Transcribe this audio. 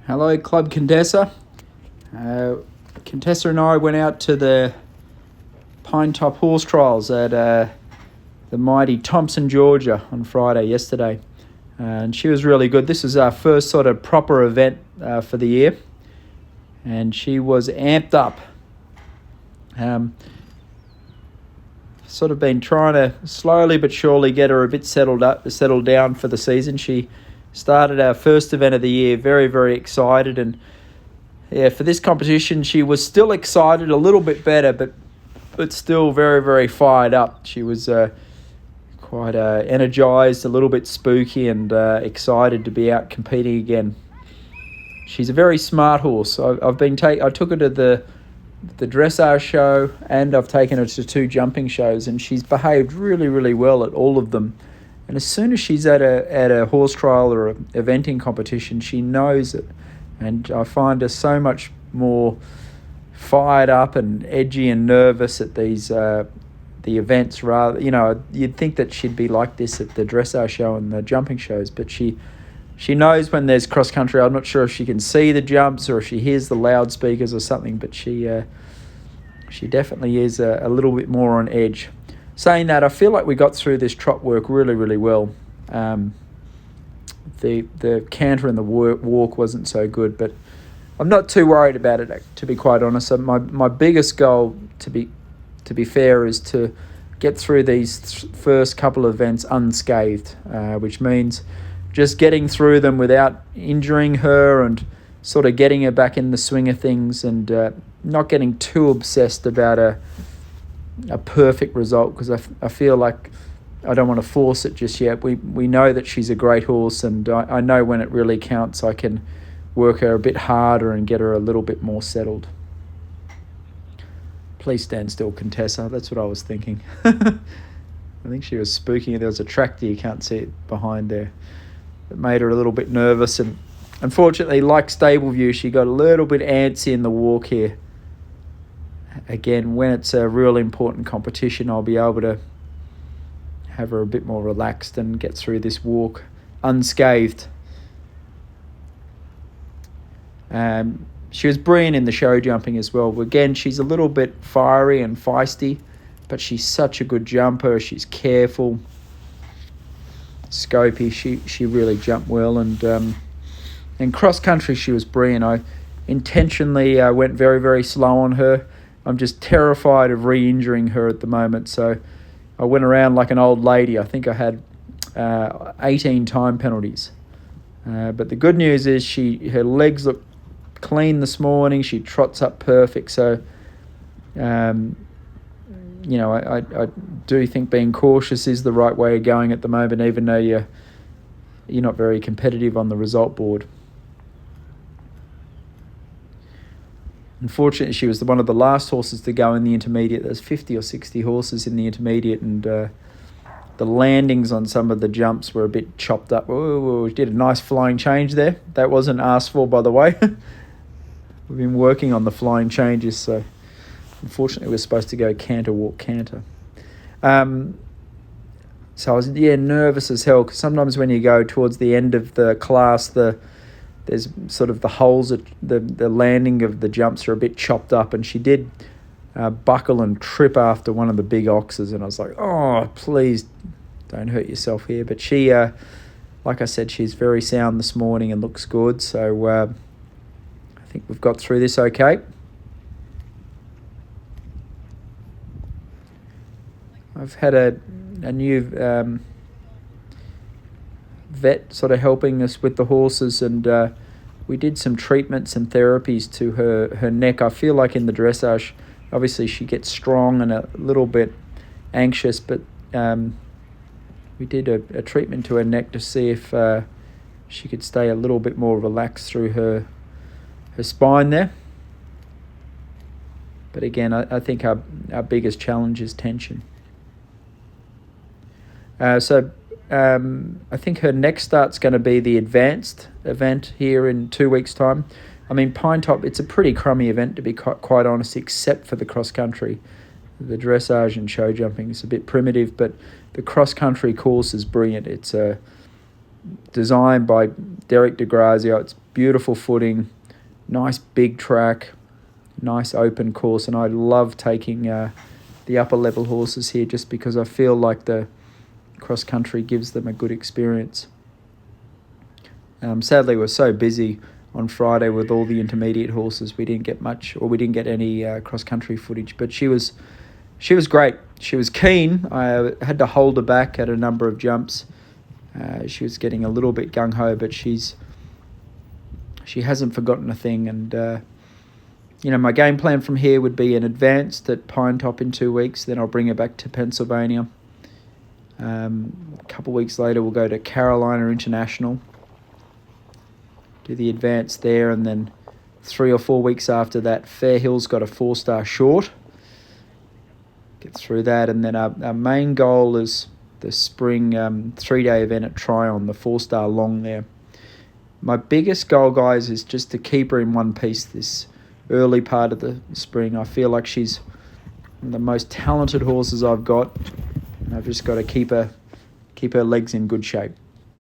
Hello, Club Contessa. Contessa and I went out to the Pine Top Horse Trials at the mighty Thompson, Georgia on Friday, yesterday. And she was really good. This is our first sort of proper event for the year. And she was amped up. Sort of been trying to slowly but surely get her a bit settled down for the season. She started our first event of the year very, very excited. And yeah, for this competition, she was still excited, a little bit better, but still very, very fired up. She was quite energized, a little bit spooky, and excited to be out competing again. She's a very smart horse. I took her to the dressage show, and I've taken her to 2 jumping shows, and she's behaved really, really well at all of them. And as soon as she's at a horse trial or an eventing competition, she knows it. And I find her so much more fired up and edgy and nervous at these the events. Rather, you'd think that she'd be like this at the dressage show and the jumping shows, but she knows when there's cross country. I'm not sure if she can see the jumps or if she hears the loudspeakers or something, but she definitely is a little bit more on edge. Saying that, I feel like we got through this trot work really, really well. The canter and the walk wasn't so good, but I'm not too worried about it, to be quite honest. My biggest goal, to be fair, is to get through these first couple of events unscathed, which means just getting through them without injuring her and sort of getting her back in the swing of things, and not getting too obsessed about a perfect result, because I feel like I don't want to force it just yet. We know that she's a great horse, and I know when it really counts I can work her a bit harder and get her a little bit more settled. Please stand still, Contessa. That's what I was thinking. I think she was spooking. There was a tractor, you can't see it behind there. It made her a little bit nervous, and unfortunately, like Stable View, she got a little bit antsy in the walk here. Again, when it's a real important competition, I'll be able to have her a bit more relaxed and get through this walk unscathed. She was brilliant in the show jumping as well. Again, she's a little bit fiery and feisty, but she's such a good jumper. She's careful, scopy. She really jumped well, and in cross country she was brilliant. I intentionally went very, very slow on her. I'm just terrified of re-injuring her at the moment, so I went around like an old lady. I think I had 18 time penalties. But the good news is her legs look clean this morning. She trots up perfect. So, I do think being cautious is the right way of going at the moment, even though you're not very competitive on the result board. Unfortunately, she was one of the last horses to go in the intermediate. There's 50 or 60 horses in the intermediate, and the landings on some of the jumps were a bit chopped up. Oh, did a nice flying change there. That wasn't asked for, by the way. We've been working on the flying changes, so unfortunately we're supposed to go canter, walk, canter. So I was nervous as hell, because sometimes when you go towards the end of the class, there's sort of the holes, the landing of the jumps are a bit chopped up, and she did buckle and trip after one of the big oxes, and I was like, oh, please don't hurt yourself here. But she, like I said, she's very sound this morning and looks good, so I think we've got through this okay. I've had a new vet sort of helping us with the horses, and we did some treatments and therapies to her neck. I feel like in the dressage, obviously she gets strong and a little bit anxious, but we did a treatment to her neck to see if she could stay a little bit more relaxed through her spine there. But again, I think our biggest challenge is tension. I think her next start's going to be the advanced event here in 2 weeks' time. I mean, Pine Top, it's a pretty crummy event, to be quite honest, except for the cross-country. The dressage and show jumping is a bit primitive, but the cross-country course is brilliant. It's designed by Derek DeGrazio. It's beautiful footing, nice big track, nice open course, and I love taking the upper level horses here just because I feel like the cross country gives them a good experience. Sadly, we're so busy on Friday with all the intermediate horses, we didn't get any cross country footage. But she was great. She was keen. I had to hold her back at a number of jumps. She was getting a little bit gung ho, but she hasn't forgotten a thing. And my game plan from here would be an advance at Pine Top in 2 weeks. Then I'll bring her back to Pennsylvania. A couple of weeks later, we'll go to Carolina International, do the advance there, and then 3 or 4 weeks after that, Fair Hill's got a 4-star short. Get through that, and then our main goal is the spring 3-day event at Tryon, the 4-star long there. My biggest goal, guys, is just to keep her in one piece this early part of the spring. I feel like she's one of the most talented horses I've got, and I've just got to keep her legs in good shape.